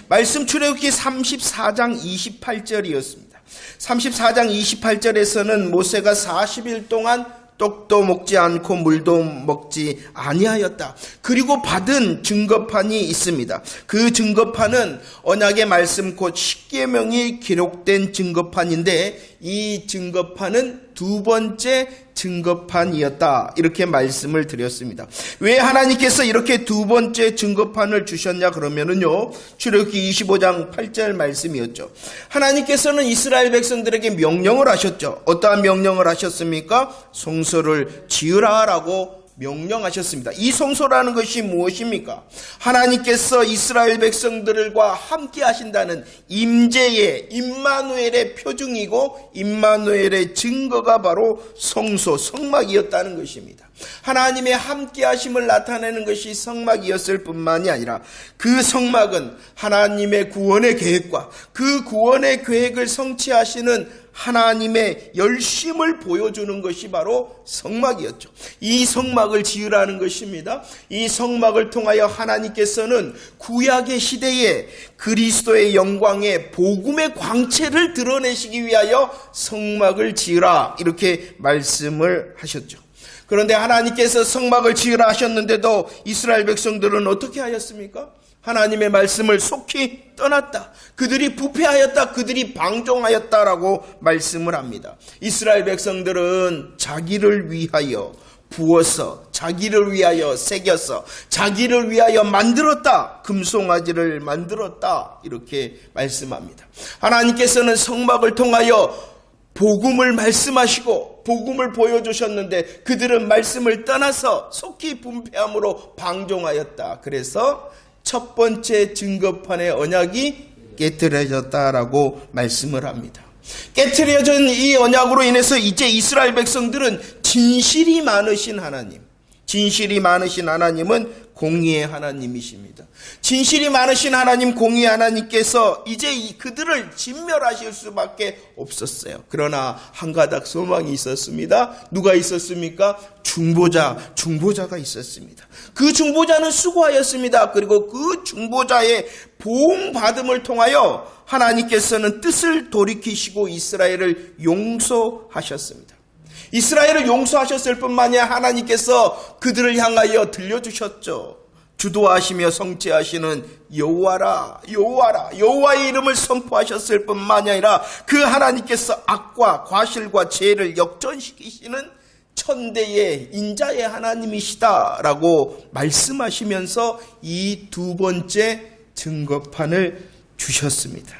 말씀 출애굽기 34장 28절이었습니다. 34장 28절에서는 모세가 40일 동안 떡도 먹지 않고 물도 먹지 아니하였다. 그리고 받은 증거판이 있습니다. 그 증거판은 언약의 말씀 곧 십계명이 기록된 증거판인데 이 증거판은 두 번째 증거판이었다. 이렇게 말씀을 드렸습니다. 왜 하나님께서 이렇게 두 번째 증거판을 주셨냐 그러면은요, 출애굽기 25장 8절 말씀이었죠. 하나님께서는 이스라엘 백성들에게 명령을 하셨죠. 어떠한 명령을 하셨습니까? 성소를 지으라라고 명령하셨습니다. 이 성소라는 것이 무엇입니까? 하나님께서 이스라엘 백성들과 함께 하신다는 임재의 임마누엘의 표징이고 임마누엘의 증거가 바로 성소, 성막이었다는 것입니다. 하나님의 함께 하심을 나타내는 것이 성막이었을 뿐만이 아니라 그 성막은 하나님의 구원의 계획과 그 구원의 계획을 성취하시는 하나님의 열심을 보여주는 것이 바로 성막이었죠. 이 성막을 지으라는 것입니다. 이 성막을 통하여 하나님께서는 구약의 시대에 그리스도의 영광의 복음의 광채를 드러내시기 위하여 성막을 지으라 이렇게 말씀을 하셨죠. 그런데 하나님께서 성막을 지으라 하셨는데도 이스라엘 백성들은 어떻게 하였습니까? 하나님의 말씀을 속히 떠났다. 그들이 부패하였다. 그들이 방종하였다라고 말씀을 합니다. 이스라엘 백성들은 자기를 위하여 부어서, 자기를 위하여 새겨서, 자기를 위하여 만들었다. 금송아지를 만들었다. 이렇게 말씀합니다. 하나님께서는 성막을 통하여 복음을 말씀하시고 복음을 보여주셨는데 그들은 말씀을 떠나서 속히 분패함으로 방종하였다. 그래서 첫 번째 증거판의 언약이 깨트려졌다라고 말씀을 합니다. 깨트려진 이 언약으로 인해서 이제 이스라엘 백성들은 진실이 많으신 하나님, 진실이 많으신 하나님은 공의의 하나님이십니다. 진실이 많으신 하나님, 공의의 하나님께서 이제 그들을 진멸하실 수밖에 없었어요. 그러나 한 가닥 소망이 있었습니다. 누가 있었습니까? 중보자가 있었습니다. 그 중보자는 수고하였습니다. 그리고 그 중보자의 보응받음을 통하여 하나님께서는 뜻을 돌이키시고 이스라엘을 용서하셨습니다. 이스라엘을 용서하셨을 뿐만이 아니라 하나님께서 그들을 향하여 들려주셨죠. 주도하시며 성취하시는 여호와라, 여호와라, 여호와의 이름을 선포하셨을 뿐만이 아니라 그 하나님께서 악과 과실과 죄를 역전시키시는 천대의 인자의 하나님이시다라고 말씀하시면서 이 두 번째 증거판을 주셨습니다.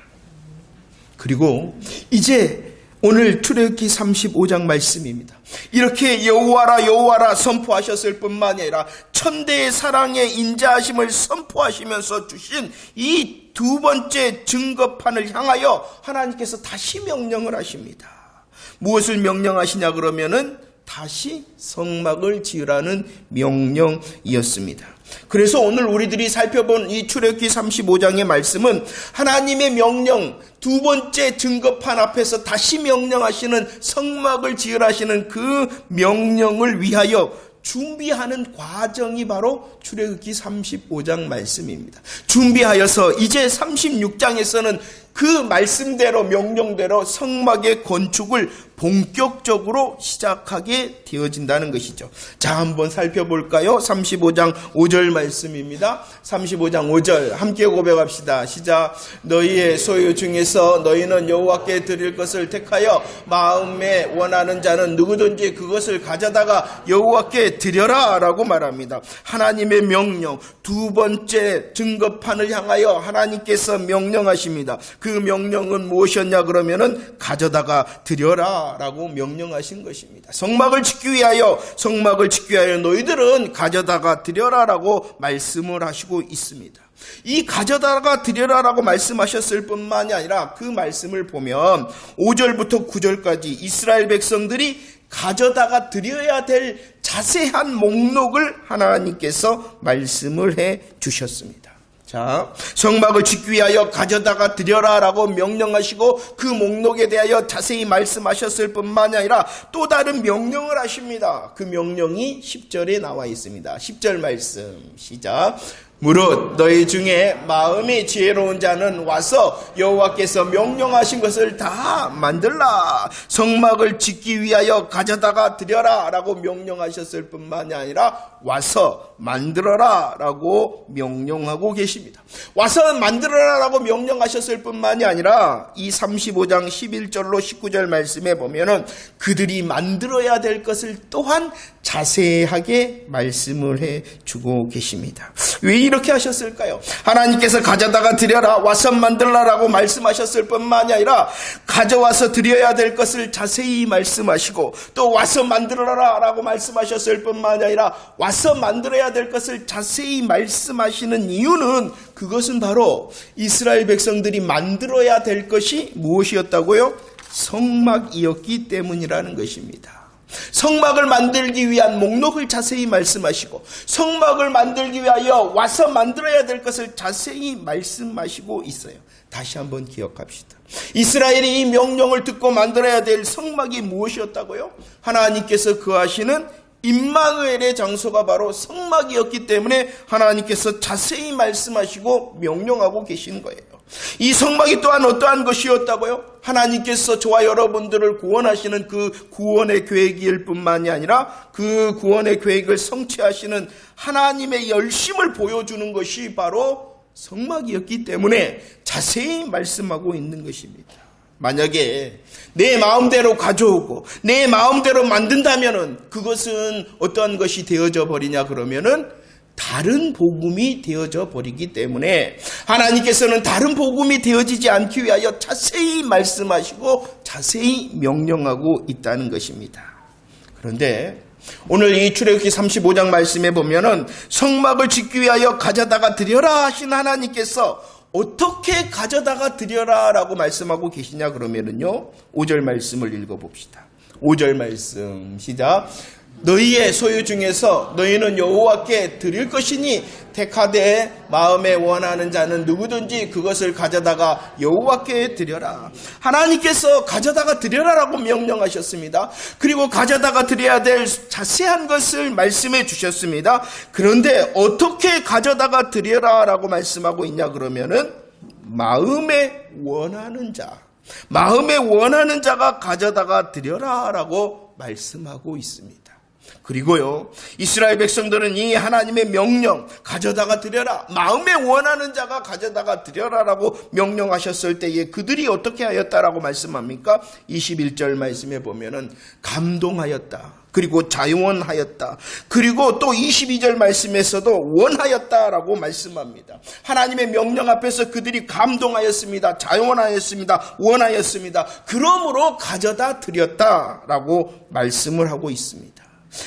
그리고 이제 오늘 출애굽기 35장 말씀입니다. 이렇게 여호와라 여호와라 선포하셨을 뿐만이 아니라 천대의 사랑의 인자하심을 선포하시면서 주신 이 두 번째 증거판을 향하여 하나님께서 다시 명령을 하십니다. 무엇을 명령하시냐 그러면은 다시 성막을 지으라는 명령이었습니다. 그래서 오늘 우리들이 살펴본 이 출애굽기 35장의 말씀은 하나님의 명령, 두 번째 증거판 앞에서 다시 명령하시는 성막을 지으라 하시는 그 명령을 위하여 준비하는 과정이 바로 출애굽기 35장 말씀입니다. 준비하여서 이제 36장에서는 그 말씀대로 명령대로 성막의 건축을 본격적으로 시작하게 되어진다는 것이죠. 자, 한번 살펴볼까요? 35장 5절 말씀입니다. 35장 5절 함께 고백합시다. 시작. 너희의 소유 중에서 너희는 여호와께 드릴 것을 택하여 마음에 원하는 자는 누구든지 그것을 가져다가 여호와께 드려라 라고 말합니다. 하나님의 명령, 두 번째 증거판을 향하여 하나님께서 명령하십니다. 그 명령은 무엇이었냐 그러면은 가져다가 드려라 라고 명령하신 것입니다. 성막을 짓기 위하여 너희들은 가져다가 드려라 라고 말씀을 하시고 있습니다. 이 가져다가 드려라라고 말씀하셨을 뿐만이 아니라 그 말씀을 보면 5절부터 9절까지 이스라엘 백성들이 가져다가 드려야 될 자세한 목록을 하나님께서 말씀을 해 주셨습니다. 자, 성막을 짓기 위하여 가져다가 드려라 라고 명령하시고 그 목록에 대하여 자세히 말씀하셨을 뿐만이 아니라 또 다른 명령을 하십니다. 그 명령이 10절에 나와 있습니다. 10절 말씀 시작. 무릇 너희 중에 마음이 지혜로운 자는 와서 여호와께서 명령하신 것을 다 만들라. 성막을 짓기 위하여 가져다가 드려라 라고 명령하셨을 뿐만이 아니라 와서 만들어라 라고 명령하고 계십니다. 와서 만들어라 라고 명령하셨을 뿐만이 아니라 이 35장 11절로 19절 말씀에 보면은 그들이 만들어야 될 것을 또한 자세하게 말씀을 해주고 계십니다. 왜 이렇게 하셨을까요? 하나님께서 가져다가 드려라, 와서 만들라라고 말씀하셨을 뿐만이 아니라 가져와서 드려야 될 것을 자세히 말씀하시고 또 와서 만들어라라고 말씀하셨을 뿐만이 아니라 와서 만들어야 될 것을 자세히 말씀하시는 이유는 그것은 바로 이스라엘 백성들이 만들어야 될 것이 무엇이었다고요? 성막이었기 때문이라는 것입니다. 성막을 만들기 위한 목록을 자세히 말씀하시고 성막을 만들기 위하여 와서 만들어야 될 것을 자세히 말씀하시고 있어요. 다시 한번 기억합시다. 이스라엘이 이 명령을 듣고 만들어야 될 성막이 무엇이었다고요? 하나님께서 거하시는 임마누엘의 장소가 바로 성막이었기 때문에 하나님께서 자세히 말씀하시고 명령하고 계신 거예요. 이 성막이 또한 어떠한 것이었다고요? 하나님께서 저와 여러분들을 구원하시는 그 구원의 계획일 뿐만이 아니라 그 구원의 계획을 성취하시는 하나님의 열심을 보여주는 것이 바로 성막이었기 때문에 자세히 말씀하고 있는 것입니다. 만약에 내 마음대로 가져오고 내 마음대로 만든다면은 그것은 어떠한 것이 되어져 버리냐 그러면은 다른 복음이 되어져 버리기 때문에 하나님께서는 다른 복음이 되어지지 않기 위하여 자세히 말씀하시고 자세히 명령하고 있다는 것입니다. 그런데 오늘 이 출애굽기 35장 말씀에 보면은 성막을 짓기 위하여 가져다가 드려라 하신 하나님께서 어떻게 가져다가 드려라 라고 말씀하고 계시냐 그러면은요 5절 말씀을 읽어봅시다. 5절 말씀 시작. 너희의 소유 중에서 너희는 여호와께 드릴 것이니 택하되 마음에 원하는 자는 누구든지 그것을 가져다가 여호와께 드려라. 하나님께서 가져다가 드려라라고 명령하셨습니다. 그리고 가져다가 드려야 될 자세한 것을 말씀해 주셨습니다. 그런데 어떻게 가져다가 드려라라고 말씀하고 있냐 그러면은 마음에 원하는 자, 마음에 원하는 자가 가져다가 드려라라고 말씀하고 있습니다. 그리고요 이스라엘 백성들은 이 하나님의 명령 가져다가 드려라, 마음에 원하는 자가 가져다가 드려라라고 명령하셨을 때에 그들이 어떻게 하였다라고 말씀합니까? 21절 말씀에 보면은 감동하였다, 그리고 자원하였다, 그리고 또 22절 말씀에서도 원하였다라고 말씀합니다. 하나님의 명령 앞에서 그들이 감동하였습니다, 자원하였습니다, 원하였습니다. 그러므로 가져다 드렸다라고 말씀을 하고 있습니다.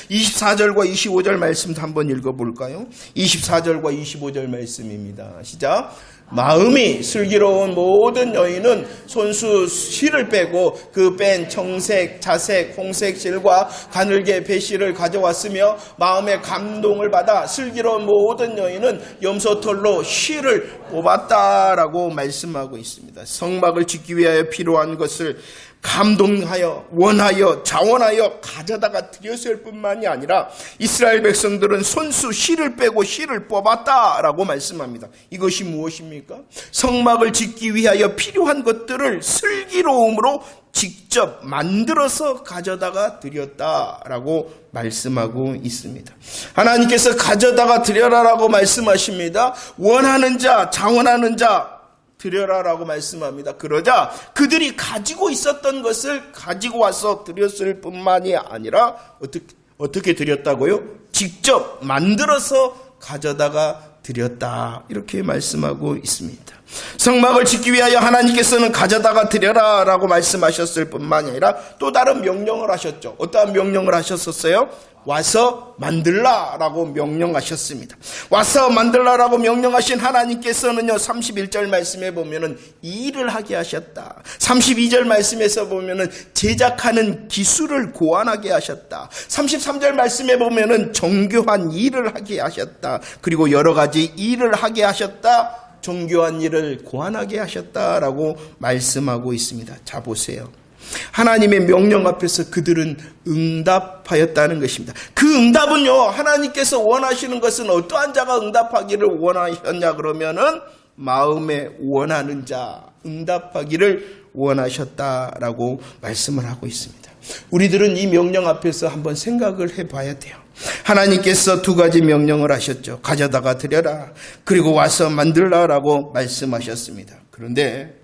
24절과 25절 말씀도 한번 읽어볼까요? 24절과 25절 말씀입니다. 시작. 마음이 슬기로운 모든 여인은 손수 실을 빼고 그 뺀 청색, 자색, 홍색 실과 가늘게 배실을 가져왔으며 마음의 감동을 받아 슬기로운 모든 여인은 염소털로 실을 뽑았다라고 말씀하고 있습니다. 성막을 짓기 위하여 필요한 것을 감동하여 원하여 자원하여 가져다가 드렸을 뿐만이 아니라 이스라엘 백성들은 손수 실을 빼고 실을 뽑았다라고 말씀합니다. 이것이 무엇입니까? 성막을 짓기 위하여 필요한 것들을 슬기로움으로 직접 만들어서 가져다가 드렸다라고 말씀하고 있습니다. 하나님께서 가져다가 드려라라고 말씀하십니다. 원하는 자, 자원하는 자 드려라라고 말씀합니다. 그러자 그들이 가지고 있었던 것을 가지고 와서 드렸을 뿐만이 아니라 어떻게 드렸다고요? 직접 만들어서 가져다가 드렸다, 이렇게 말씀하고 있습니다. 성막을 짓기 위하여 하나님께서는 가져다가 드려라라고 말씀하셨을 뿐만이 아니라 또 다른 명령을 하셨죠. 어떠한 명령을 하셨었어요? 와서 만들라라고 명령하셨습니다. 와서 만들라라고 명령하신 하나님께서는요 31절 말씀에 보면은 일을 하게 하셨다. 32절 말씀에서 보면은 제작하는 기술을 고안하게 하셨다. 33절 말씀에 보면은 정교한 일을 하게 하셨다. 그리고 여러 가지 일을 하게 하셨다. 정교한 일을 고안하게 하셨다라고 말씀하고 있습니다. 자 보세요. 하나님의 명령 앞에서 그들은 응답하였다는 것입니다. 그 응답은요, 하나님께서 원하시는 것은 어떠한 자가 응답하기를 원하셨냐 그러면은 마음에 원하는 자, 응답하기를 원하셨다라고 말씀을 하고 있습니다. 우리들은 이 명령 앞에서 한번 생각을 해봐야 돼요. 하나님께서 두 가지 명령을 하셨죠. 가져다가 드려라, 그리고 와서 만들라라고 말씀하셨습니다. 그런데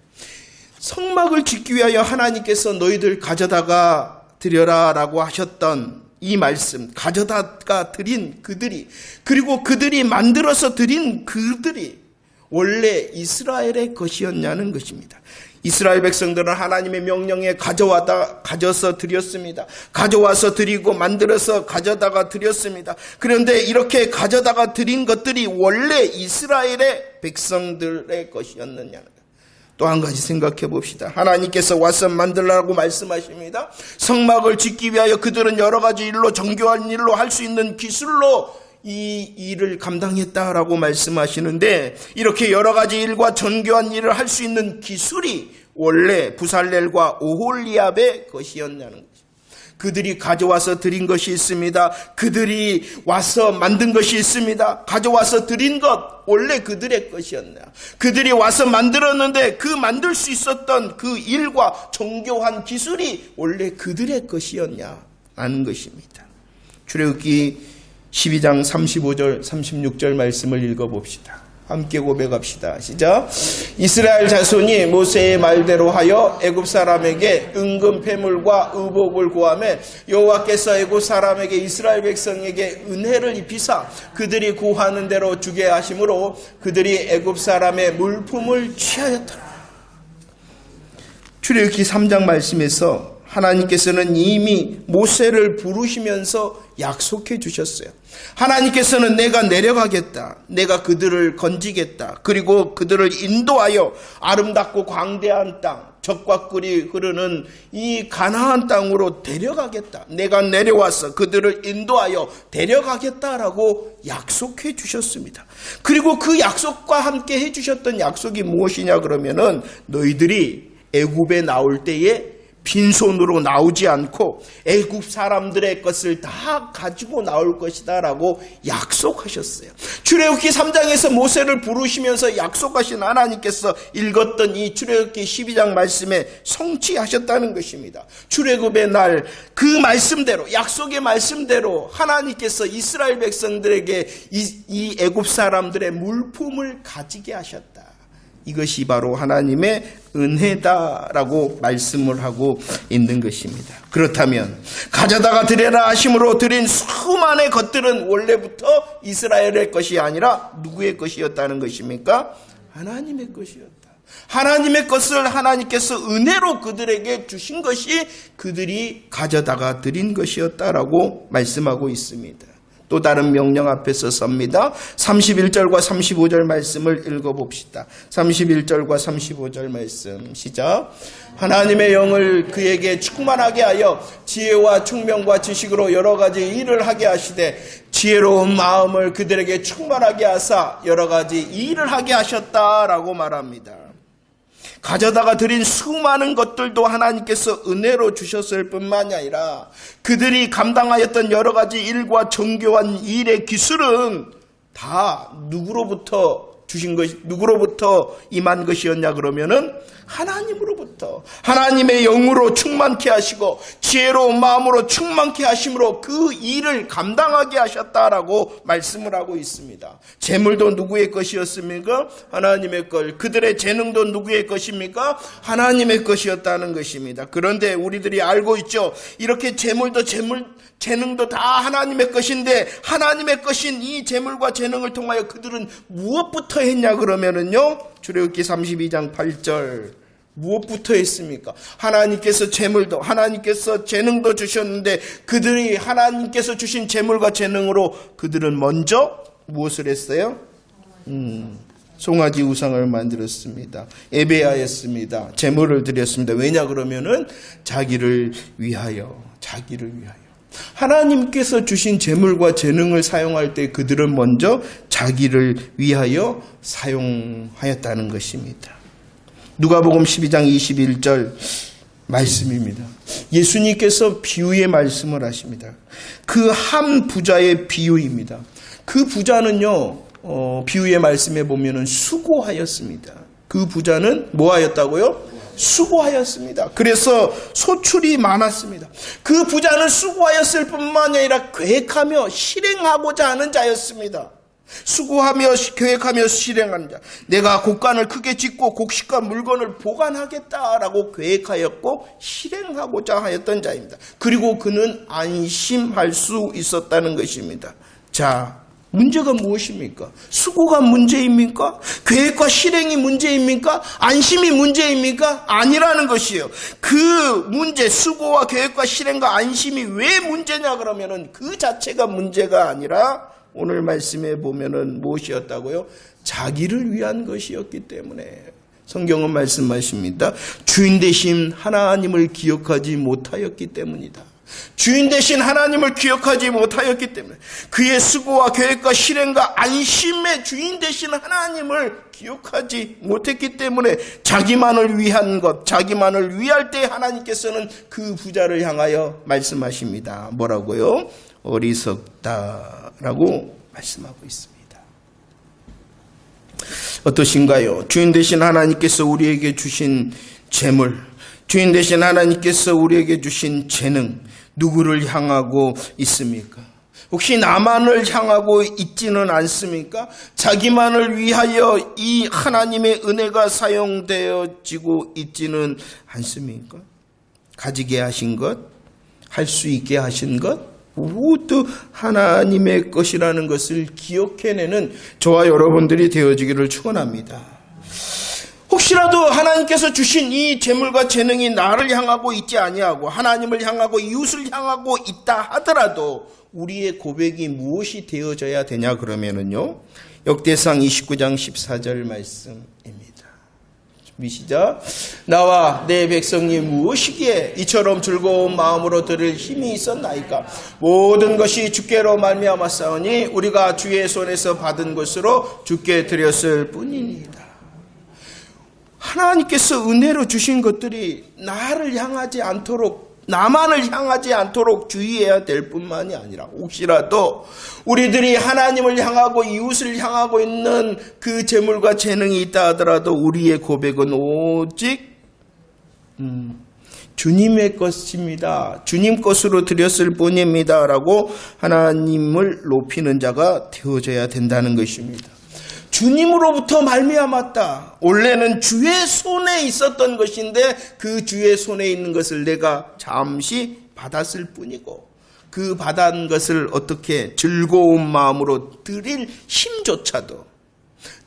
성막을 짓기 위하여 하나님께서 너희들 가져다가 드려라라고 하셨던 이 말씀, 가져다가 드린 그들이, 그리고 그들이 만들어서 드린 그들이 원래 이스라엘의 것이었냐는 것입니다. 이스라엘 백성들은 하나님의 명령에 가져서 드렸습니다. 가져와서 드리고 만들어서 가져다가 드렸습니다. 그런데 이렇게 가져다가 드린 것들이 원래 이스라엘의 백성들의 것이었느냐. 또 한 가지 생각해 봅시다. 하나님께서 와서 만들라고 말씀하십니다. 성막을 짓기 위하여 그들은 여러 가지 일로, 정교한 일로, 할 수 있는 기술로 이 일을 감당했다라고 말씀하시는데, 이렇게 여러 가지 일과 정교한 일을 할 수 있는 기술이 원래 부살렐과 오홀리압의 것이었냐는 거죠. 그들이 가져와서 드린 것이 있습니다. 그들이 와서 만든 것이 있습니다. 가져와서 드린 것 원래 그들의 것이었냐. 그들이 와서 만들었는데 그 만들 수 있었던 그 일과 정교한 기술이 원래 그들의 것이었냐라는 것입니다. 출애굽기 12장 35절 36절 말씀을 읽어봅시다. 함께 고백합시다. 시작. 이스라엘 자손이 모세의 말대로 하여 애굽 사람에게 은금 패물과 의복을 구하매 여호와께서 애굽 사람에게 이스라엘 백성에게 은혜를 입히사 그들이 구하는 대로 주게 하심으로 그들이 애굽 사람의 물품을 취하였더라. 출애굽기 3장 말씀에서 하나님께서는 이미 모세를 부르시면서 약속해 주셨어요. 하나님께서는 내가 내려가겠다. 내가 그들을 건지겠다. 그리고 그들을 인도하여 아름답고 광대한 땅, 젖과 꿀이 흐르는 이 가나안 땅으로 데려가겠다. 내가 내려와서 그들을 인도하여 데려가겠다라고 약속해 주셨습니다. 그리고 그 약속과 함께 해 주셨던 약속이 무엇이냐 그러면은 너희들이 애굽에 나올 때에 빈손으로 나오지 않고 애굽 사람들의 것을 다 가지고 나올 것이다 라고 약속하셨어요. 출애굽기 3장에서 모세를 부르시면서 약속하신 하나님께서 읽었던 이 출애굽기 12장 말씀에 성취하셨다는 것입니다. 출애굽의 날 그 말씀대로, 약속의 말씀대로 하나님께서 이스라엘 백성들에게 이 애굽 사람들의 물품을 가지게 하셨다. 이것이 바로 하나님의 은혜다라고 말씀을 하고 있는 것입니다. 그렇다면 가져다가 드려라 하심으로 드린 수많은 것들은 원래부터 이스라엘의 것이 아니라 누구의 것이었다는 것입니까? 하나님의 것이었다. 하나님의 것을 하나님께서 은혜로 그들에게 주신 것이 그들이 가져다가 드린 것이었다라고 말씀하고 있습니다. 또 다른 명령 앞에서 섭니다. 31절과 35절 말씀을 읽어봅시다. 31절과 35절 말씀 시작. 하나님의 영을 그에게 충만하게 하여 지혜와 총명과 지식으로 여러 가지 일을 하게 하시되 지혜로운 마음을 그들에게 충만하게 하사 여러 가지 일을 하게 하셨다라고 말합니다. 가져다가 드린 수많은 것들도 하나님께서 은혜로 주셨을 뿐만이 아니라 그들이 감당하였던 여러 가지 일과 정교한 일의 기술은 다 누구로부터 주신 것이, 누구로부터 임한 것이었냐 그러면은 하나님으로부터, 하나님의 영으로 충만케 하시고 지혜로운 마음으로 충만케 하심으로 그 일을 감당하게 하셨다라고 말씀을 하고 있습니다. 재물도 누구의 것이었습니까? 하나님의 것. 그들의 재능도 누구의 것입니까? 하나님의 것이었다는 것입니다. 그런데 우리들이 알고 있죠. 이렇게 재능도 다 하나님의 것인데 하나님의 것인 이 재물과 재능을 통하여 그들은 무엇부터 했냐 그러면은요, 출애굽기 32장 8절 무엇부터 했습니까? 하나님께서 재물도 하나님께서 재능도 주셨는데 그들이 하나님께서 주신 재물과 재능으로 그들은 먼저 무엇을 했어요? 송아지 우상을 만들었습니다. 예배하였습니다. 재물을 드렸습니다. 왜냐 그러면은 자기를 위하여. 하나님께서 주신 재물과 재능을 사용할 때 그들은 먼저 자기를 위하여 사용하였다는 것입니다. 누가복음 12장 21절 말씀입니다. 예수님께서 비유의 말씀을 하십니다. 그 한 부자의 비유입니다. 그 부자는요, 비유의 말씀에 보면은 수고하였습니다. 그 부자는 뭐 하였다고요? 수고하였습니다. 그래서 소출이 많았습니다. 그 부자는 수고하였을 뿐만 아니라 계획하며 실행하고자 하는 자였습니다. 수고하며 계획하며 실행하는 자. 내가 곡간을 크게 짓고 곡식과 물건을 보관하겠다라고 계획하였고 실행하고자 하였던 자입니다. 그리고 그는 안심할 수 있었다는 것입니다. 자, 문제가 무엇입니까? 수고가 문제입니까? 계획과 실행이 문제입니까? 안심이 문제입니까? 아니라는 것이에요. 그 문제, 수고와 계획과 실행과 안심이 왜 문제냐 그러면은 그 자체가 문제가 아니라 오늘 말씀에 보면은 무엇이었다고요? 자기를 위한 것이었기 때문에. 성경은 말씀하십니다. 주인 되신 하나님을 기억하지 못하였기 때문이다. 주인 되신 하나님을 기억하지 못하였기 때문에, 그의 수고와 계획과 실행과 안심의 주인 되신 하나님을 기억하지 못했기 때문에 자기만을 위한 것, 자기만을 위할 때 하나님께서는 그 부자를 향하여 말씀하십니다. 뭐라고요? 어리석다라고 말씀하고 있습니다. 어떠신가요? 주인 되신 하나님께서 우리에게 주신 재물, 주인 되신 하나님께서 우리에게 주신 재능, 누구를 향하고 있습니까? 혹시 나만을 향하고 있지는 않습니까? 자기만을 위하여 이 하나님의 은혜가 사용되어지고 있지는 않습니까? 가지게 하신 것, 할 수 있게 하신 것, 모두 하나님의 것이라는 것을 기억해내는 저와 여러분들이 되어지기를 축원합니다. 혹시라도 하나님께서 주신 이 재물과 재능이 나를 향하고 있지 아니하고 하나님을 향하고 이웃을 향하고 있다 하더라도 우리의 고백이 무엇이 되어져야 되냐 그러면은요, 역대상 29장 14절 말씀입니다. 시작. 나와 내 백성이 무엇이기에 이처럼 즐거운 마음으로 들을 힘이 있었나이까? 모든 것이 주께로 말미암았사오니 우리가 주의 손에서 받은 것으로 주께 드렸을 뿐이니이다. 하나님께서 은혜로 주신 것들이 나를 향하지 않도록, 나만을 향하지 않도록 주의해야 될 뿐만이 아니라 혹시라도 우리들이 하나님을 향하고 이웃을 향하고 있는 그 재물과 재능이 있다 하더라도 우리의 고백은 오직 주님의 것입니다. 주님 것으로 드렸을 뿐입니다. 라고 하나님을 높이는 자가 되어져야 된다는 것입니다. 주님으로부터 말미암았다. 원래는 주의 손에 있었던 것인데 그 주의 손에 있는 것을 내가 잠시 받았을 뿐이고 그 받은 것을 어떻게 즐거운 마음으로 드릴 힘조차도,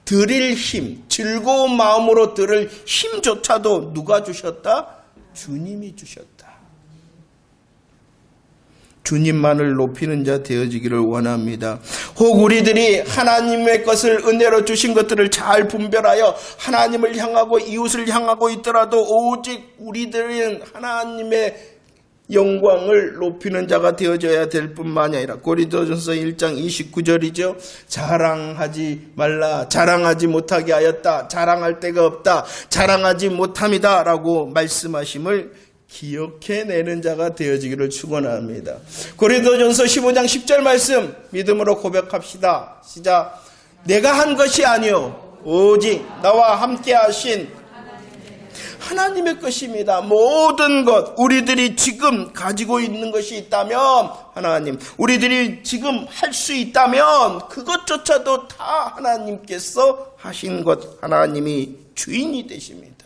드릴 힘, 즐거운 마음으로 드릴 힘조차도 누가 주셨다? 주님이 주셨다. 주님만을 높이는 자 되어지기를 원합니다. 혹 우리들이 하나님의 것을 은혜로 주신 것들을 잘 분별하여 하나님을 향하고 이웃을 향하고 있더라도 오직 우리들은 하나님의 영광을 높이는 자가 되어져야 될 뿐만이 아니라 고린도전서 1장 29절이죠. 자랑하지 말라. 자랑하지 못하게 하였다. 자랑할 데가 없다. 자랑하지 못함이다. 라고 말씀하심을 기억해내는 자가 되어지기를 축원합니다. 고린도전서 15장 10절 말씀 믿음으로 고백합시다. 시작. 내가 한 것이 아니요 오직 나와 함께 하신 하나님의 것입니다. 모든 것, 우리들이 지금 가지고 있는 것이 있다면 하나님, 우리들이 지금 할 수 있다면 그것조차도 다 하나님께서 하신 것, 하나님이 주인이 되십니다.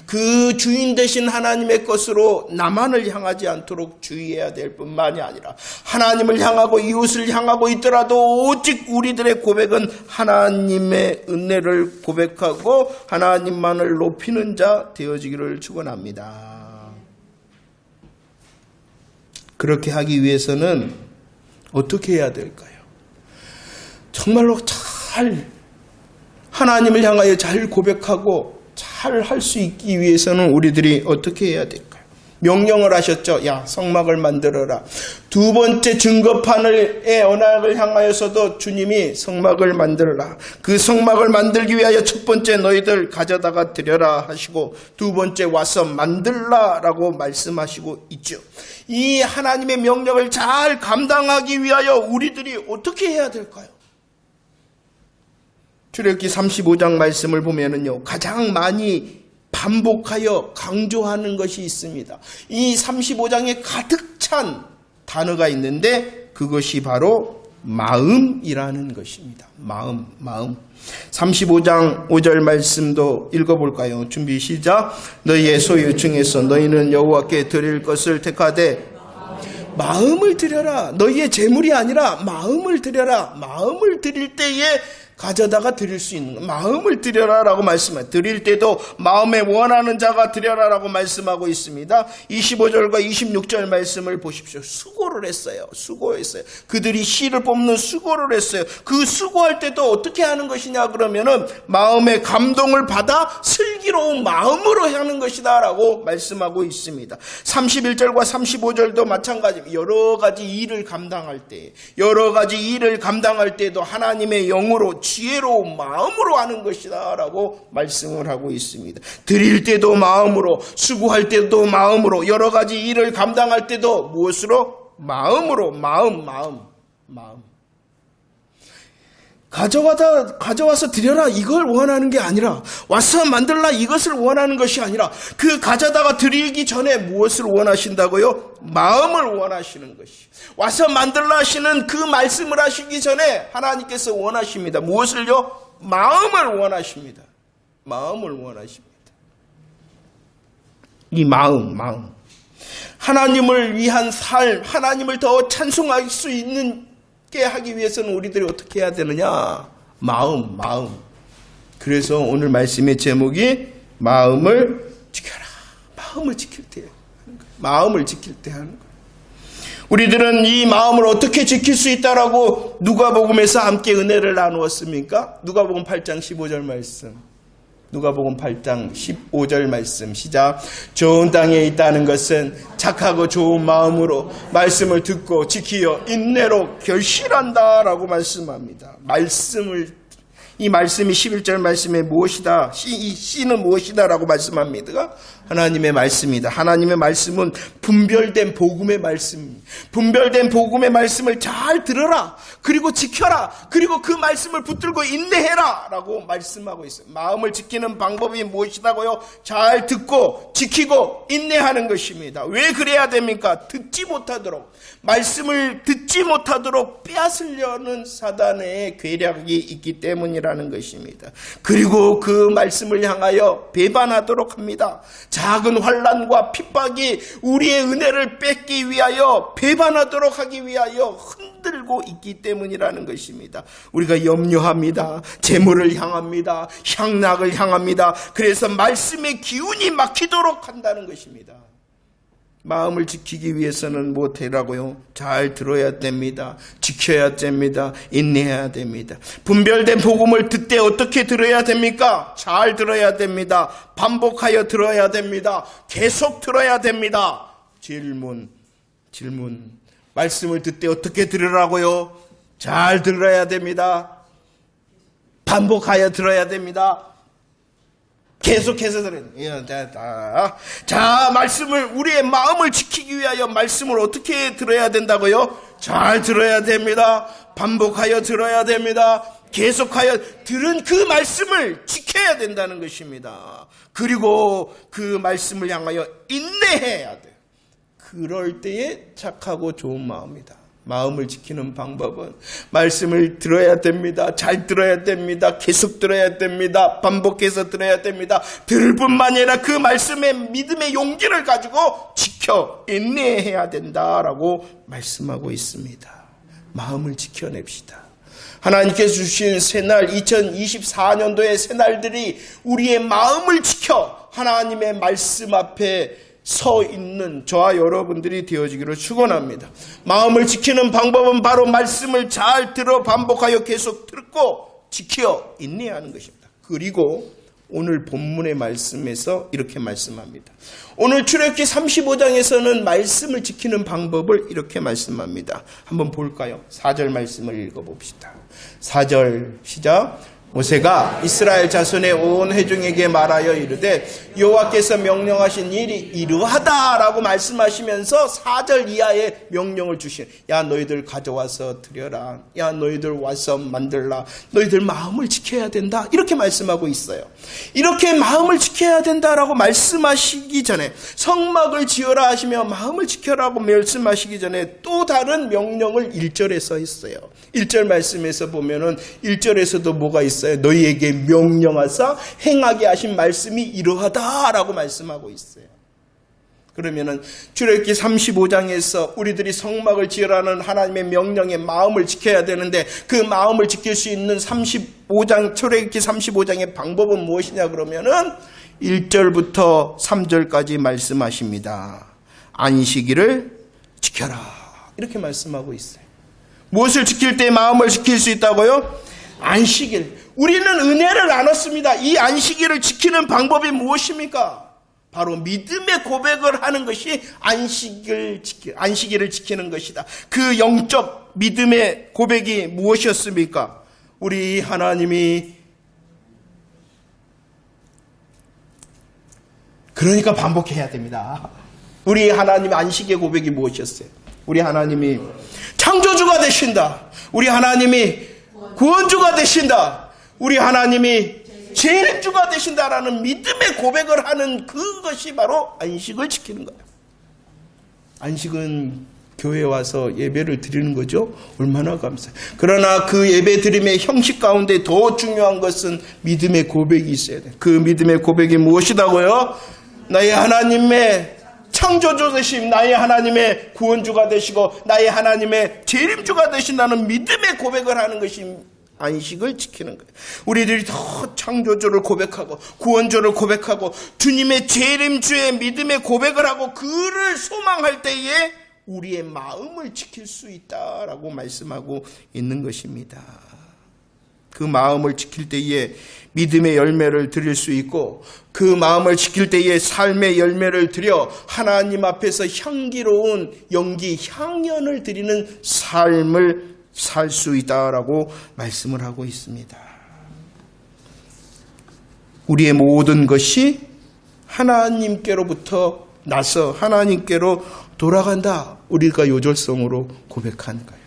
그 주인 되신 하나님의 것으로 나만을 향하지 않도록 주의해야 될 뿐만이 아니라 하나님을 향하고 이웃을 향하고 있더라도 오직 우리들의 고백은 하나님의 은혜를 고백하고 하나님만을 높이는 자 되어지기를 축원합니다. 그렇게 하기 위해서는 어떻게 해야 될까요? 정말로 잘 하나님을 향하여 잘 고백하고 잘 할 수 있기 위해서는 우리들이 어떻게 해야 될까요? 명령을 하셨죠. 야, 성막을 만들어라. 두 번째 증거판의 언약을 향하여서도 주님이 성막을 만들어라. 그 성막을 만들기 위하여 첫 번째 너희들 가져다가 드려라 하시고 두 번째 와서 만들라라고 말씀하시고 있죠. 이 하나님의 명령을 잘 감당하기 위하여 우리들이 어떻게 해야 될까요? 출애굽기 35장 말씀을 보면은요, 가장 많이 반복하여 강조하는 것이 있습니다. 이 35장에 가득 찬 단어가 있는데 그것이 바로 마음이라는 것입니다. 마음. 35장 5절 말씀도 읽어볼까요? 준비 시작. 너희의 소유 중에서 너희는 여호와께 드릴 것을 택하되 마음을 드려라. 너희의 재물이 아니라 마음을 드려라. 마음을 드릴 때에 가져다가 드릴 수 있는 것. 마음을 드려라라고 말씀해요. 드릴 때도 마음에 원하는 자가 드려라라고 말씀하고 있습니다. 25절과 26절 말씀을 보십시오. 수고를 했어요. 수고했어요. 그들이 씨를 뽑는 수고를 했어요. 그 수고할 때도 어떻게 하는 것이냐 그러면은 마음의 감동을 받아 슬기로운 마음으로 하는 것이다 라고 말씀하고 있습니다. 31절과 35절도 마찬가지입니다. 여러 가지 일을 감당할 때도 하나님의 영으로 지혜로운 마음으로 하는 것이다 라고 말씀을 하고 있습니다. 드릴 때도 마음으로, 수고할 때도 마음으로, 여러 가지 일을 감당할 때도 무엇으로? 마음으로. 마음. 가져와서 드려라 이걸 원하는 게 아니라, 와서 만들라 이것을 원하는 것이 아니라, 그 가져다가 드리기 전에 무엇을 원하신다고요? 마음을 원하시는 것이. 와서 만들라 하시는 그 말씀을 하시기 전에 하나님께서 원하십니다. 무엇을요? 마음을 원하십니다. 마음을 원하십니다. 이 마음. 하나님을 위한 삶, 하나님을 더 찬송할 수 있는 게 하기 위해서는 우리들이 어떻게 해야 되느냐? 마음. 그래서 오늘 말씀의 제목이 마음을 지켜라. 마음을 지킬 때 하는 거예요. 우리들은 이 마음을 어떻게 지킬 수 있다라고 누가복음에서 함께 은혜를 나누었습니까? 누가복음 8장 15절 말씀. 누가복음 8장 15절 말씀 시작. 좋은 땅에 있다는 것은 착하고 좋은 마음으로 말씀을 듣고 지키어 인내로 결실한다 라고 말씀합니다. 이 말씀이 11절 말씀에 무엇이다? 이 씨는 무엇이다? 라고 말씀합니다. 하나님의 말씀이다. 하나님의 말씀은 분별된 복음의 말씀. 분별된 복음의 말씀을 잘 들어라. 그리고 지켜라. 그리고 그 말씀을 붙들고 인내해라. 라고 말씀하고 있어요. 마음을 지키는 방법이 무엇이다고요? 잘 듣고 지키고 인내하는 것입니다. 왜 그래야 됩니까? 듣지 못하도록, 말씀을 듣지 못하도록 빼앗으려는 사단의 괴력이 있기 때문이라는 것입니다. 그리고 그 말씀을 향하여 배반하도록 합니다. 작은 환난과 핍박이 우리의 은혜를 뺏기 위하여, 배반하도록 하기 위하여 흔들고 있기 때문이라는 것입니다. 우리가 염려합니다. 재물을 향합니다. 향락을 향합니다. 그래서 말씀의 기운이 막히도록 한다는 것입니다. 마음을 지키기 위해서는 못해라고요? 잘 들어야 됩니다. 지켜야 됩니다. 인내해야 됩니다. 분별된 복음을 듣되 어떻게 들어야 됩니까? 잘 들어야 됩니다. 반복하여 들어야 됩니다. 계속 들어야 됩니다. 질문. 말씀을 듣되 어떻게 들으라고요? 잘 들어야 됩니다. 반복하여 들어야 됩니다. 계속해서 들어야 된다. 자, 말씀을, 우리의 마음을 지키기 위하여 말씀을 어떻게 들어야 된다고요? 잘 들어야 됩니다. 반복하여 들어야 됩니다. 계속하여 들은 그 말씀을 지켜야 된다는 것입니다. 그리고 그 말씀을 향하여 인내해야 돼요. 그럴 때에 착하고 좋은 마음이다. 마음을 지키는 방법은 말씀을 들어야 됩니다. 잘 들어야 됩니다. 계속 들어야 됩니다. 반복해서 들어야 됩니다. 들을 뿐만 아니라 그 말씀의 믿음의 용기를 가지고 지켜 인내해야 된다라고 말씀하고 있습니다. 마음을 지켜냅시다. 하나님께서 주신 새날, 2024년도의 새날들이 우리의 마음을 지켜 하나님의 말씀 앞에 서 있는 저와 여러분들이 되어지기를 축원합니다. 마음을 지키는 방법은 바로 말씀을 잘 들어 반복하여 계속 듣고 지켜 인내하는 것입니다. 그리고 오늘 본문의 말씀에서 이렇게 말씀합니다. 오늘 출애굽기 35장에서는 말씀을 지키는 방법을 이렇게 말씀합니다. 한번 볼까요? 4절 말씀을 읽어봅시다. 4절 시작. 모세가 이스라엘 자손의 온 회중에게 말하여 이르되 여호와께서 명령하신 일이 이러하다라고 말씀하시면서 4절 이하의 명령을 주신, 야 너희들 가져와서 드려라, 야 너희들 와서 만들라, 너희들 마음을 지켜야 된다, 이렇게 말씀하고 있어요. 이렇게 마음을 지켜야 된다라고 말씀하시기 전에, 성막을 지어라 하시며 마음을 지켜라고 말씀하시기 전에 또 다른 명령을 1절에서 했어요. 1절 말씀에서 보면은 1절에서도 뭐가 있어요? 너희에게 명령하사 행하게 하신 말씀이 이러하다라고 말씀하고 있어요. 그러면은 출애굽기 35장에서 우리들이 성막을 지으라는 하나님의 명령에 마음을 지켜야 되는데, 그 마음을 지킬 수 있는 35장 출애굽기 35장의 방법은 무엇이냐 그러면은 1절부터 3절까지 말씀하십니다. 안식일을 지켜라, 이렇게 말씀하고 있어요. 무엇을 지킬 때 마음을 지킬 수 있다고요? 안식일. 우리는 은혜를 나눴습니다. 이 안식일을 지키는 방법이 무엇입니까? 바로 믿음의 고백을 하는 것이 안식일을 지키는 것이다. 그 영적 믿음의 고백이 무엇이었습니까? 우리 하나님이, 그러니까 반복해야 됩니다. 우리 하나님 안식의 고백이 무엇이었어요? 우리 하나님이 창조주가 되신다. 우리 하나님이 구원주가 되신다. 우리 하나님이 재림주가 되신다라는 믿음의 고백을 하는 그것이 바로 안식을 지키는 거예요. 안식은 교회에 와서 예배를 드리는 거죠. 얼마나 감사해요. 그러나 그 예배 드림의 형식 가운데 더 중요한 것은 믿음의 고백이 있어야 돼요. 그 믿음의 고백이 무엇이다고요? 나의 하나님의 창조주 되심, 나의 하나님의 구원주가 되시고 나의 하나님의 재림주가 되신다는 믿음의 고백을 하는 것이 안식을 지키는 거예요. 우리들이 더 창조주를 고백하고 구원주를 고백하고 주님의 재림주의 믿음의 고백을 하고 그를 소망할 때에 우리의 마음을 지킬 수 있다라고 말씀하고 있는 것입니다. 그 마음을 지킬 때에 믿음의 열매를 드릴 수 있고, 그 마음을 지킬 때에 삶의 열매를 드려 하나님 앞에서 향기로운 연기, 향연을 드리는 삶을 살 수 있다라고 말씀을 하고 있습니다. 우리의 모든 것이 하나님께로부터 나서 하나님께로 돌아간다. 우리가 요절성으로 고백하는 거예요.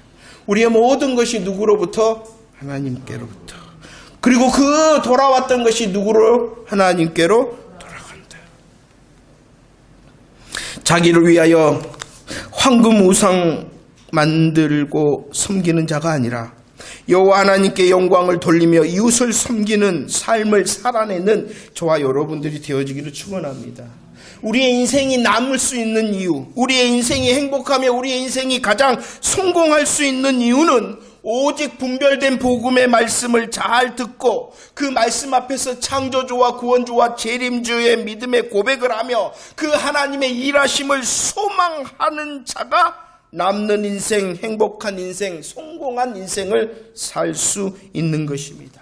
우리의 모든 것이 누구로부터? 하나님께로부터. 그리고 그 돌아왔던 것이 누구로? 하나님께로 돌아간다. 자기를 위하여 황금 우상 만들고 섬기는 자가 아니라 여호와 하나님께 영광을 돌리며 이웃을 섬기는 삶을 살아내는 저와 여러분들이 되어지기를 축원합니다. 우리의 인생이 남을 수 있는 이유, 우리의 인생이 행복하며 우리의 인생이 가장 성공할 수 있는 이유는 오직 분별된 복음의 말씀을 잘 듣고 그 말씀 앞에서 창조주와 구원주와 재림주의 믿음의 고백을 하며 그 하나님의 일하심을 소망하는 자가 남는 인생, 행복한 인생, 성공한 인생을 살 수 있는 것입니다.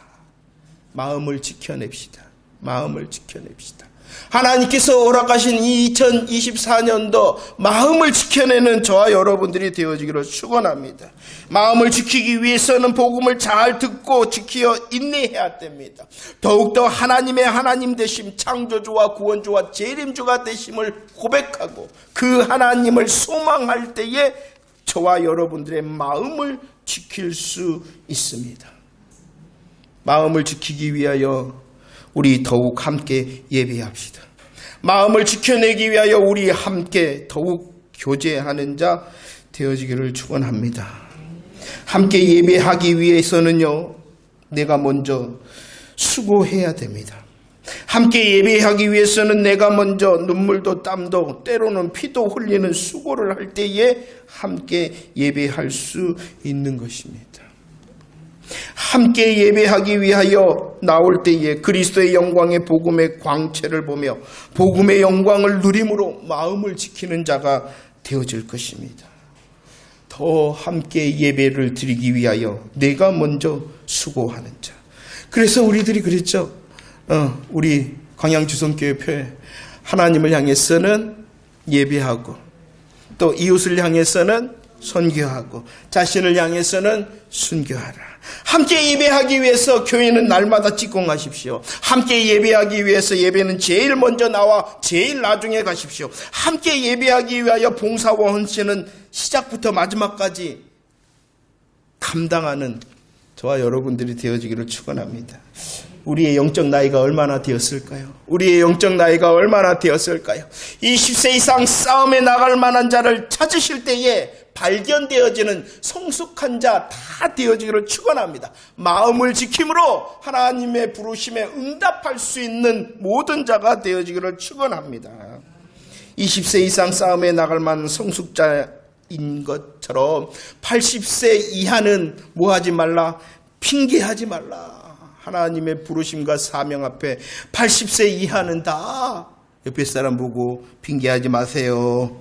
마음을 지켜냅시다. 마음을 지켜냅시다. 하나님께서 허락하신 2024년도 마음을 지켜내는 저와 여러분들이 되어지기를 축원합니다. 마음을 지키기 위해서는 복음을 잘 듣고 지키어 인내해야 됩니다. 더욱더 하나님의 하나님 되심, 창조주와 구원주와 재림주가 되심을 고백하고 그 하나님을 소망할 때에 저와 여러분들의 마음을 지킬 수 있습니다. 마음을 지키기 위하여 우리 더욱 함께 예배합시다. 마음을 지켜내기 위하여 우리 함께 더욱 교제하는 자 되어지기를 축원합니다. 함께 예배하기 위해서는요, 내가 먼저 수고해야 됩니다. 함께 예배하기 위해서는 내가 먼저 눈물도 땀도 때로는 피도 흘리는 수고를 할 때에 함께 예배할 수 있는 것입니다. 함께 예배하기 위하여 나올 때에 그리스도의 영광의 복음의 광채를 보며 복음의 영광을 누림으로 마음을 지키는 자가 되어질 것입니다. 더 함께 예배를 드리기 위하여 내가 먼저 수고하는 자. 그래서 우리들이 그랬죠. 우리 광양주성교회표에 하나님을 향해서는 예배하고 또 이웃을 향해서는 선교하고 자신을 향해서는 순교하라. 함께 예배하기 위해서 교회는 날마다 직공하십시오. 함께 예배하기 위해서 예배는 제일 먼저 나와 제일 나중에 가십시오. 함께 예배하기 위하여 봉사와 헌신은 시작부터 마지막까지 감당하는 저와 여러분들이 되어지기를 축원합니다. 우리의 영적 나이가 얼마나 되었을까요? 우리의 영적 나이가 얼마나 되었을까요? 20세 이상 싸움에 나갈 만한 자를 찾으실 때에 발견되어지는 성숙한 자 다 되어지기를 축원합니다. 마음을 지킴으로 하나님의 부르심에 응답할 수 있는 모든 자가 되어지기를 축원합니다. 20세 이상 싸움에 나갈 만한 성숙자인 것처럼 80세 이하는 뭐하지 말라? 핑계하지 말라. 하나님의 부르심과 사명 앞에 80세 이하는 다 옆에 사람 보고 핑계하지 마세요.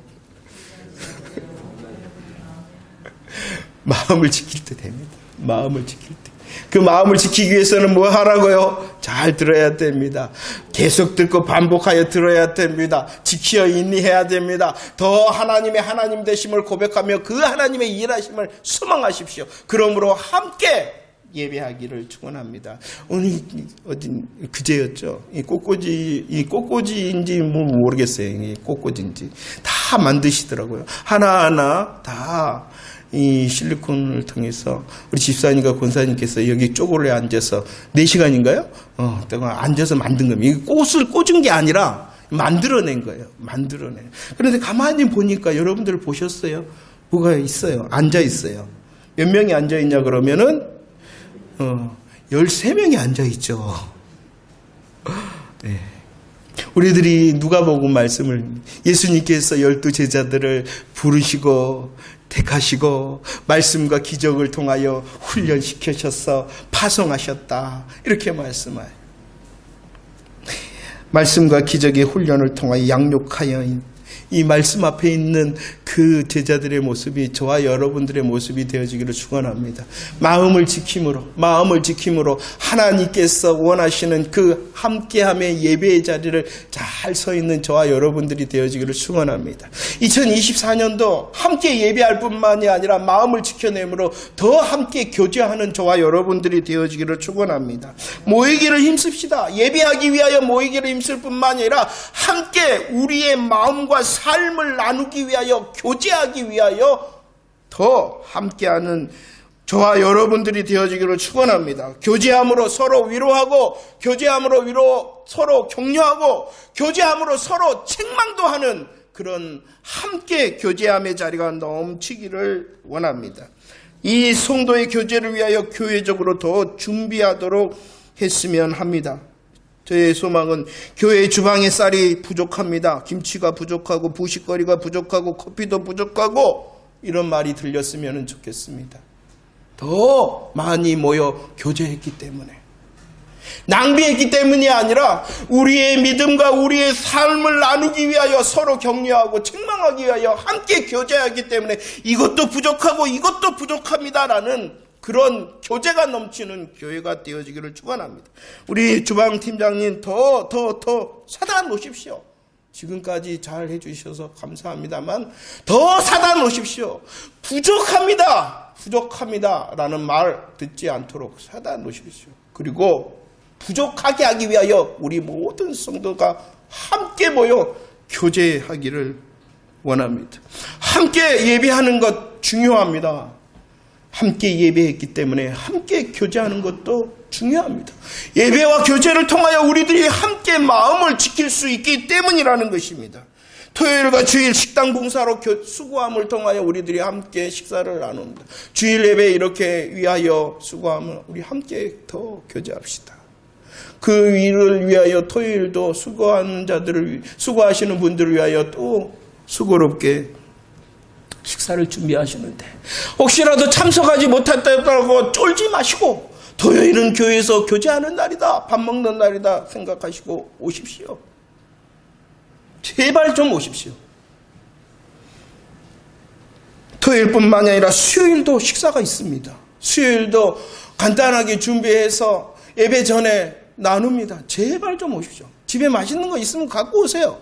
마음을 지킬 때 됩니다. 마음을 지킬 때. 그 마음을 지키기 위해서는 뭐 하라고요? 잘 들어야 됩니다. 계속 듣고 반복하여 들어야 됩니다. 지켜 인내해야 됩니다. 더 하나님의 하나님 되심을 고백하며 그 하나님의 일하심을 소망하십시오. 그러므로 함께 예배하기를 축원합니다. 오늘 그제였죠. 이 꽃꽂이인지 뭐 모르겠어요. 이 꽃꽂이인지 다 만드시더라고요. 하나하나 다 이 실리콘을 통해서 우리 집사님과 권사님께서 여기 쪼그려 앉아서 4시간인가요? 동안 앉아서 만든 겁니다. 이 꽃을 꽂은 게 아니라 만들어낸 거예요. 만들어낸. 그런데 가만히 보니까 여러분들 보셨어요? 뭐가 있어요? 앉아 있어요. 몇 명이 앉아 있냐 그러면은 13명이 앉아 있죠. 네. 우리들이 누가복음 말씀을 예수님께서 12 제자들을 부르시고 택하시고 말씀과 기적을 통하여 훈련시키셔서 파송하셨다. 이렇게 말씀해요. 말씀과 기적의 훈련을 통하여 양육하여 이 말씀 앞에 있는 그 제자들의 모습이 저와 여러분들의 모습이 되어지기를 축원합니다. 마음을 지킴으로 하나님께서 원하시는 그 함께함의 예배의 자리를 잘 서 있는 저와 여러분들이 되어지기를 축원합니다. 2024년도 함께 예배할 뿐만이 아니라 마음을 지켜내므로 더 함께 교제하는 저와 여러분들이 되어지기를 축원합니다. 모이기를 힘씁시다. 예배하기 위하여 모이기를 힘쓸 뿐만이 아니라 함께 우리의 마음과 삶을 나누기 위하여 교제하기 위하여 더 함께하는 저와 여러분들이 되어지기를 축원합니다. 교제함으로 서로 위로하고 교제함으로 서로 격려하고 교제함으로 서로 책망도 하는 그런 함께 교제함의 자리가 넘치기를 원합니다. 이 성도의 교제를 위하여 교회적으로 더 준비하도록 했으면 합니다. 저의 소망은 교회 주방에 쌀이 부족합니다. 김치가 부족하고 부식거리가 부족하고 커피도 부족하고 이런 말이 들렸으면 좋겠습니다. 더 많이 모여 교제했기 때문에 낭비했기 때문이 아니라 우리의 믿음과 우리의 삶을 나누기 위하여 서로 격려하고 책망하기 위하여 함께 교제하기 때문에 이것도 부족하고 이것도 부족합니다라는 그런 교제가 넘치는 교회가 되어지기를 축원합니다. 우리 주방팀장님 더 사다 놓으십시오. 지금까지 잘 해주셔서 감사합니다만 더 사다 놓으십시오. 부족합니다 라는 말 듣지 않도록 사다 놓으십시오. 그리고 부족하게 하기 위하여 우리 모든 성도가 함께 모여 교제하기를 원합니다. 함께 예배하는 것 중요합니다. 함께 예배했기 때문에 함께 교제하는 것도 중요합니다. 예배와 교제를 통하여 우리들이 함께 마음을 지킬 수 있기 때문이라는 것입니다. 토요일과 주일 식당 봉사로 수고함을 통하여 우리들이 함께 식사를 나눕니다. 주일 예배 이렇게 위하여 수고함을 우리 함께 더 교제합시다. 그 일을 위하여 토요일도 수고하시는 분들을 위하여 또 수고롭게 식사를 준비하시는데 혹시라도 참석하지 못했다고 쫄지 마시고 토요일은 교회에서 교제하는 날이다, 밥 먹는 날이다 생각하시고 오십시오. 제발 좀 오십시오. 토요일뿐만 아니라 수요일도 식사가 있습니다. 수요일도 간단하게 준비해서 예배 전에 나눕니다. 제발 좀 오십시오. 집에 맛있는 거 있으면 갖고 오세요.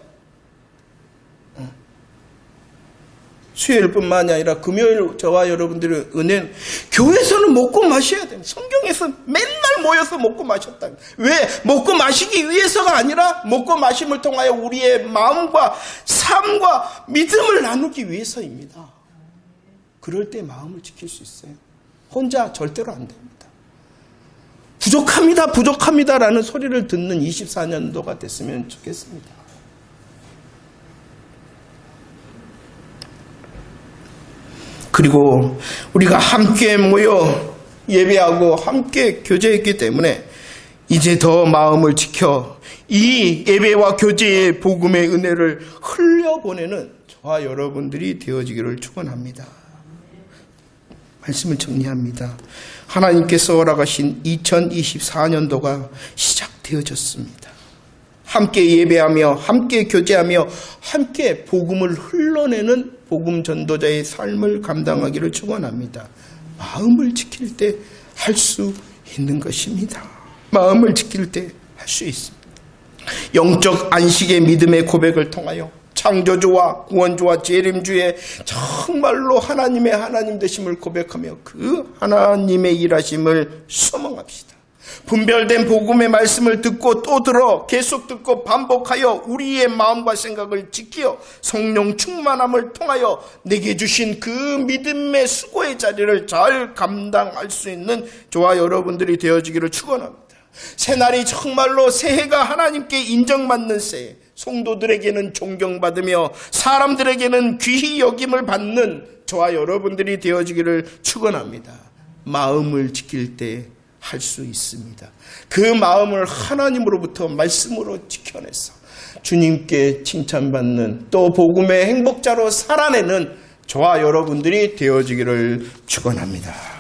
수요일뿐만이 아니라 금요일 저와 여러분들의 은혜는 교회에서는 먹고 마셔야 됩니다. 성경에서 맨날 모여서 먹고 마셨다. 왜? 먹고 마시기 위해서가 아니라 먹고 마심을 통하여 우리의 마음과 삶과 믿음을 나누기 위해서입니다. 그럴 때 마음을 지킬 수 있어요. 혼자 절대로 안 됩니다. 부족합니다라는 소리를 듣는 24년도가 됐으면 좋겠습니다. 그리고 우리가 함께 모여 예배하고 함께 교제했기 때문에 이제 더 마음을 지켜 이 예배와 교제의 복음의 은혜를 흘려보내는 저와 여러분들이 되어지기를 축원합니다. 말씀을 정리합니다. 하나님께서 허락하신 2024년도가 시작되어졌습니다. 함께 예배하며 함께 교제하며 함께 복음을 흘러내는 복음 전도자의 삶을 감당하기를 축원합니다. 마음을 지킬 때 할 수 있는 것입니다. 마음을 지킬 때 할 수 있습니다. 영적 안식의 믿음의 고백을 통하여 창조주와 구원주와 재림주의 정말로 하나님의 하나님 되심을 고백하며 그 하나님의 일하심을 소망합시다. 분별된 복음의 말씀을 듣고 또 들어 계속 듣고 반복하여 우리의 마음과 생각을 지키어 성령 충만함을 통하여 내게 주신 그 믿음의 수고의 자리를 잘 감당할 수 있는 저와 여러분들이 되어지기를 축원합니다. 새날이 정말로 새해가 하나님께 인정받는 새해, 성도들에게는 존경받으며 사람들에게는 귀히 여김을 받는 저와 여러분들이 되어지기를 축원합니다. 마음을 지킬 때 할 수 있습니다. 그 마음을 하나님으로부터 말씀으로 지켜내서 주님께 칭찬받는 또 복음의 행복자로 살아내는 저와 여러분들이 되어지기를 축원합니다.